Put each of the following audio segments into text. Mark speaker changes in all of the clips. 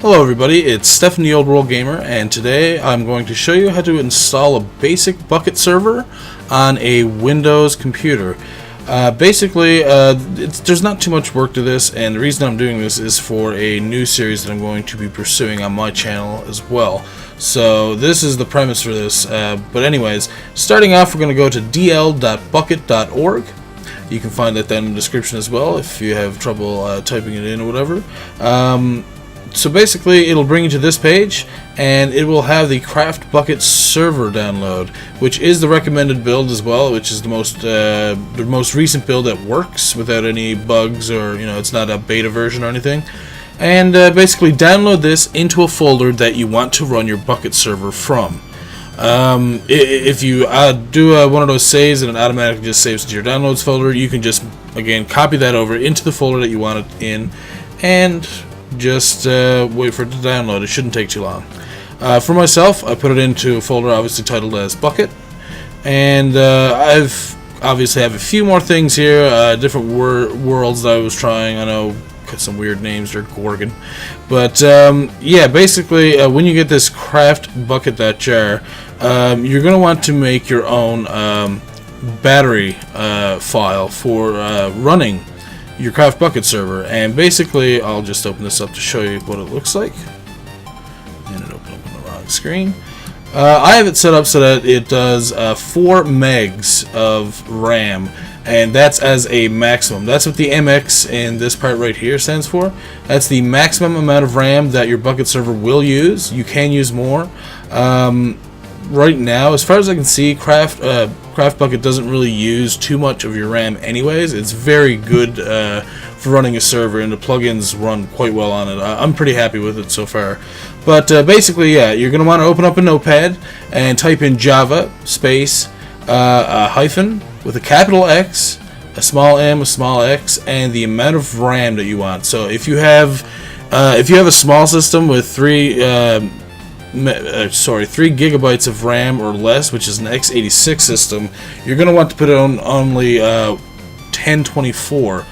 Speaker 1: Hello everybody, it's Stephen the Old World Gamer, and today I'm going to show you how to install a basic Bukkit server on a Windows computer. There's not too much work to this, and the reason I'm doing this is for a new series that I'm going to be pursuing on my channel as well. So this is the premise for this, but anyways, starting off we're going to go to dl.bukkit.org. You can find that down in the description as well if you have trouble typing it in or whatever. So basically it'll bring you to this page, and it will have the craftbukkit server download, which is the recommended build as well, which is the most recent build that works without any bugs, or it's not a beta version or anything. And basically download this into a folder that you want to run your Bukkit server from. If you do one of those saves and it automatically just saves to your downloads folder, you can just again copy that over into the folder that you want it in, and just wait for it to download. It shouldn't take too long. For myself, I put it into a folder obviously titled as Bukkit, and I've obviously have a few more things here, different worlds that I was trying. I know some weird names, they're Gorgon, but yeah, basically when you get this craftbukkit.jar, you're going to want to make your own battery file for running your craftbukkit server. And basically I'll just open this up to show you what it looks like, and it opened up on the wrong screen. I have it set up so that it does 4 megs of RAM, and that's as a maximum. That's what the MX in this part right here stands for. That's the maximum amount of RAM that your Bukkit server will use. You can use more. Right now, as far as I can see, craftbukkit doesn't really use too much of your RAM anyways. It's very good for running a server, and the plugins run quite well on it. I'm pretty happy with it so far. But basically, yeah, you're going to want to open up a notepad and type in Java space a hyphen with a capital X, a small m, a small x, and the amount of RAM that you want. So if you have a small system with 3 gigabytes of RAM or less, which is an x86 system, you're going to want to put it on only 1024.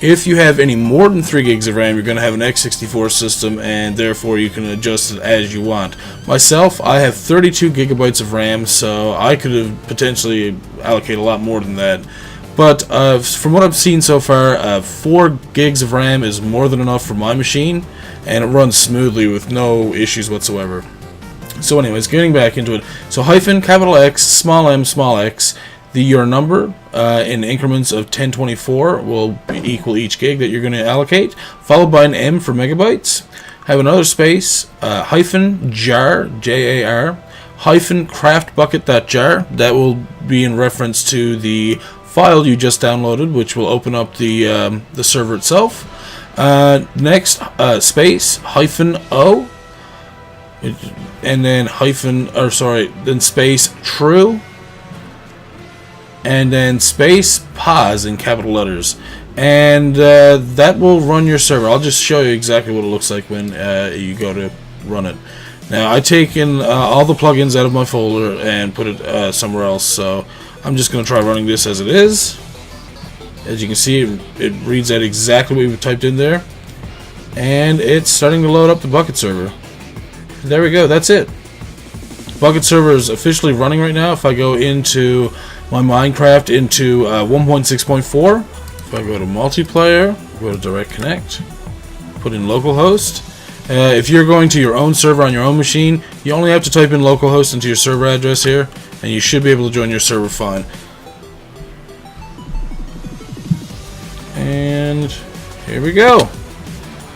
Speaker 1: If you have any more than 3 gigs of RAM, you're going to have an x64 system, and therefore you can adjust it as you want. Myself, I have 32 gigabytes of RAM, so I could have potentially allocate a lot more than that. But from what I've seen so far, 4 gigs of RAM is more than enough for my machine, and it runs smoothly with no issues whatsoever. So anyways, getting back into it. So hyphen, capital X, small m, small x. Your number in increments of 1024 will equal each gig that you're going to allocate, followed by an M for megabytes. Have another space, hyphen jar, J-A-R, hyphen craftbukkit.jar. That will be in reference to the file you just downloaded, which will open up the server itself. Next, space, hyphen O, and then then space true, and then space pause in capital letters, and that will run your server. I'll just show you exactly what it looks like when you go to run it. Now I taken all the plugins out of my folder and put it somewhere else, so I'm just going to try running this as it is. As you can see, it reads out exactly what we typed in there, and it's starting to load up the Bukkit server. There we go, that's it. Bukkit server is officially running right now. If I go into my Minecraft into 1.6.4, if I go to multiplayer, go to direct connect, put in localhost. If you're going to your own server on your own machine, you only have to type in localhost into your server address here, and you should be able to join your server fine. And here we go.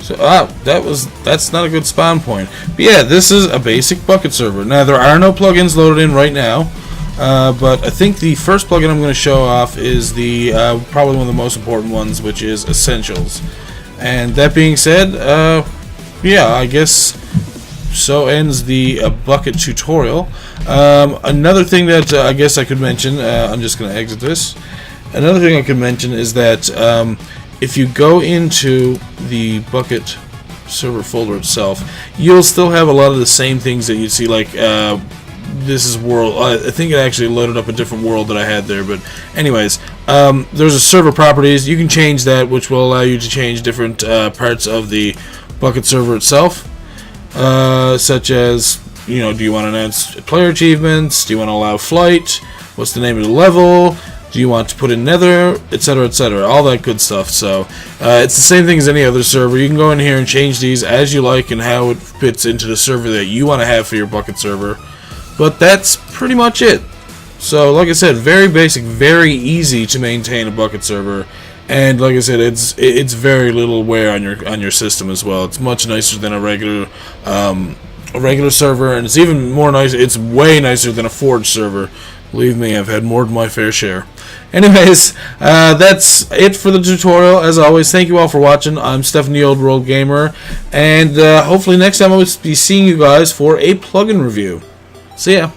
Speaker 1: So that's not a good spawn point. But yeah, this is a basic Bukkit server. Now there are no plugins loaded in right now, but I think the first plugin I'm going to show off is the probably one of the most important ones, which is Essentials. And that being said, yeah, I guess so ends the Bukkit tutorial. Another thing that I guess I could mention, I'm just going to exit this. Another thing I could mention is that if you go into the Bukkit server folder itself, you'll still have a lot of the same things that you'd see, like this is world. I think it actually loaded up a different world that I had there, but anyways, there's a server properties. You can change that, which will allow you to change different parts of the Bukkit server itself. such as, do you want to announce player achievements? Do you want to allow flight? What's the name of the level? Do you want to put in nether, etc., etc., all that good stuff. So it's the same thing as any other server. You can go in here and change these as you like and how it fits into the server that you want to have for your Bukkit server. But that's pretty much it. So like I said, very basic, very easy to maintain a Bukkit server, and like I said, it's very little wear on your system as well. It's much nicer than a regular server, and it's even more nice. It's way nicer than a Forge server. Believe me, I've had more than my fair share. Anyways, that's it for the tutorial. As always, thank you all for watching. I'm Stefan, the Old World Gamer, and hopefully next time I will be seeing you guys for a plugin review. See ya.